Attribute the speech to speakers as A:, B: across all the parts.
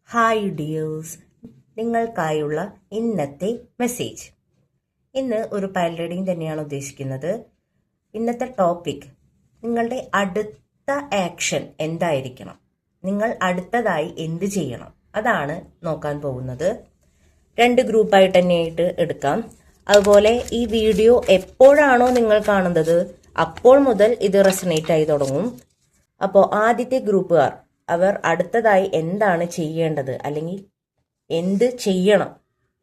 A: Hi dears, നിങ്ങൾക്കായുള്ള ഇന്നത്തെ message. ഇന്ന് ഒരു പൈൽ റീഡിംഗ് തന്നെയാണ് ഉദ്ദേശിക്കുന്നത്. ഇന്നത്തെ ടോപ്പിക് നിങ്ങളുടെ അടുത്ത ആക്ഷൻ എന്തായിരിക്കണം, നിങ്ങൾ അടുത്തതായി എന്ത് ചെയ്യണം, അതാണ് നോക്കാൻ പോകുന്നത്. 2 ഗ്രൂപ്പായിട്ട് തന്നെയായിട്ട് എടുക്കാം. അതുപോലെ ഈ വീഡിയോ എപ്പോഴാണോ നിങ്ങൾ കാണുന്നത് അപ്പോൾ മുതൽ ഇത് റെസനേറ്റ് ആയി തുടങ്ങും. അപ്പോൾ ആദ്യത്തെ ഗ്രൂപ്പുകാർ അവർ അടുത്തതായി എന്താണ് ചെയ്യേണ്ടത് അല്ലെങ്കിൽ എന്ത് ചെയ്യണം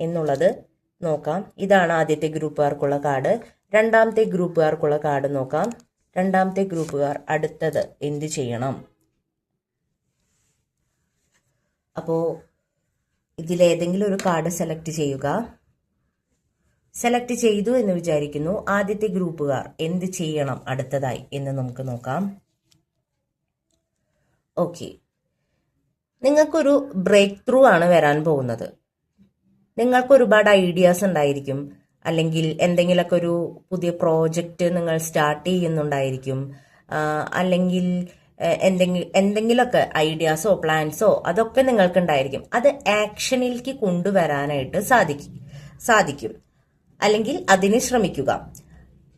A: എന്നുള്ളത് നോക്കാം. ഇതാണ് ആദ്യത്തെ ഗ്രൂപ്പുകാർക്കുള്ള കാർഡ്. രണ്ടാമത്തെ ഗ്രൂപ്പുകാർക്കുള്ള കാർഡ് നോക്കാം. രണ്ടാമത്തെ ഗ്രൂപ്പുകാർ അടുത്തത് എന്ത് ചെയ്യണം. അപ്പോൾ ഇതിലേതെങ്കിലും ഒരു കാർഡ് സെലക്ട് ചെയ്യുക. സെലക്ട് ചെയ്തു എന്ന് വിചാരിക്കുന്നു. ആദ്യത്തെ ഗ്രൂപ്പുകാർ എന്ത് ചെയ്യണം അടുത്തതായി എന്ന് നമുക്ക് നോക്കാം. ഓക്കെ, നിങ്ങൾക്കൊരു ബ്രേക്ക് ത്രൂ ആണ് വരാൻ പോകുന്നത്. നിങ്ങൾക്ക് ഒരുപാട് ഐഡിയാസ് ഉണ്ടായിരിക്കും, അല്ലെങ്കിൽ എന്തെങ്കിലുമൊക്കെ ഒരു പുതിയ പ്രോജക്റ്റ് നിങ്ങൾ സ്റ്റാർട്ട് ചെയ്യുന്നുണ്ടായിരിക്കും, അല്ലെങ്കിൽ എന്തെങ്കിലുമൊക്കെ ഐഡിയാസോ പ്ലാൻസോ അതൊക്കെ നിങ്ങൾക്ക് ഉണ്ടായിരിക്കും. അത് ആക്ഷനിലേക്ക് കൊണ്ടുവരാനായിട്ട് സാധിക്കും, അല്ലെങ്കിൽ അതിന് ശ്രമിക്കുക.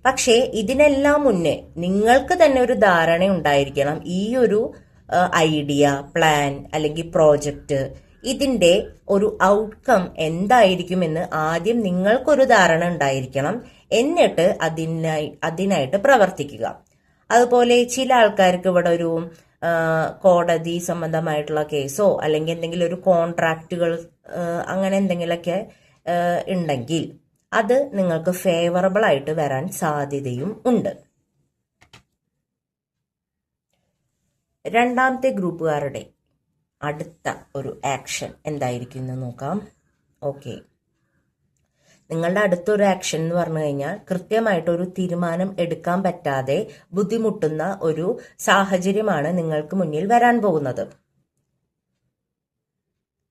A: പക്ഷേ ഇതിനെല്ലാം മുന്നേ നിങ്ങൾക്ക് തന്നെ ഒരു ധാരണ ഉണ്ടായിരിക്കണം. ഈ ഒരു ഐഡിയ, പ്ലാൻ അല്ലെങ്കിൽ പ്രോജക്റ്റ്, ഇതിന്റെ ഒരു ഔട്ട്കം എന്തായിരിക്കുമെന്ന് ആദ്യം നിങ്ങൾക്കൊരു ധാരണ ഉണ്ടായിരിക്കണം. എന്നിട്ട് അതിനായിട്ട് പ്രവർത്തിക്കുക. അതുപോലെ ചില ആൾക്കാർക്ക് ഇവിടെ ഒരു കോടതി സംബന്ധമായിട്ടുള്ള കേസോ അല്ലെങ്കിൽ എന്തെങ്കിലും ഒരു കോൺട്രാക്റ്റുകൾ അങ്ങനെ എന്തെങ്കിലുമൊക്കെ ഉണ്ടെങ്കിൽ അത് നിങ്ങൾക്ക് ഫേവറബിൾ ആയിട്ട് വരാൻ സാധ്യതയും ഉണ്ട്. രണ്ടാമത്തെ ഗ്രൂപ്പുകാരുടെ അടുത്ത ഒരു ആക്ഷൻ എന്തായിരിക്കും എന്ന് നോക്കാം. ഓക്കെ, നിങ്ങളുടെ അടുത്തൊരു ആക്ഷൻ എന്ന് പറഞ്ഞു കഴിഞ്ഞാൽ കൃത്യമായിട്ടൊരു തീരുമാനം എടുക്കാൻ പറ്റാതെ ബുദ്ധിമുട്ടുന്ന ഒരു സാഹചര്യമാണ് നിങ്ങൾക്ക് മുന്നിൽ വരാൻ പോകുന്നത്.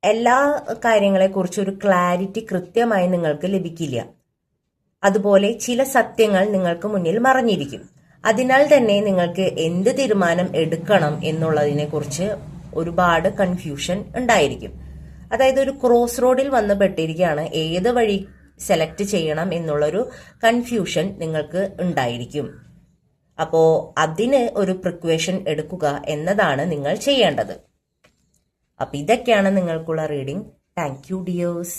A: എല്ലാ കാര്യങ്ങളെക്കുറിച്ചും ഒരു ക്ലാരിറ്റി കൃത്യമായി നിങ്ങൾക്ക് ലഭിക്കില്ല. അതുപോലെ ചില സത്യങ്ങൾ നിങ്ങൾക്ക് മുന്നിൽ മറഞ്ഞിരിക്കും. അതിനാൽ തന്നെ നിങ്ങൾക്ക് എന്ത് തീരുമാനം എടുക്കണം എന്നുള്ളതിനെ കുറിച്ച് ഒരുപാട് കൺഫ്യൂഷൻ ഉണ്ടായിരിക്കും. അതായത് ഒരു ക്രോസ് റോഡിൽ വന്ന് പെട്ടിരിക്കുകയാണ്. ഏത് വഴി സെലക്ട് ചെയ്യണം എന്നുള്ളൊരു കൺഫ്യൂഷൻ നിങ്ങൾക്ക് ഉണ്ടായിരിക്കും. അപ്പോൾ അതിന് ഒരു പ്രിക്വേഷൻ എടുക്കുക എന്നതാണ് നിങ്ങൾ ചെയ്യേണ്ടത്. അപ്പൊ ഇതൊക്കെയാണ് നിങ്ങൾക്കുള്ള റീഡിംഗ്. Thank you dears.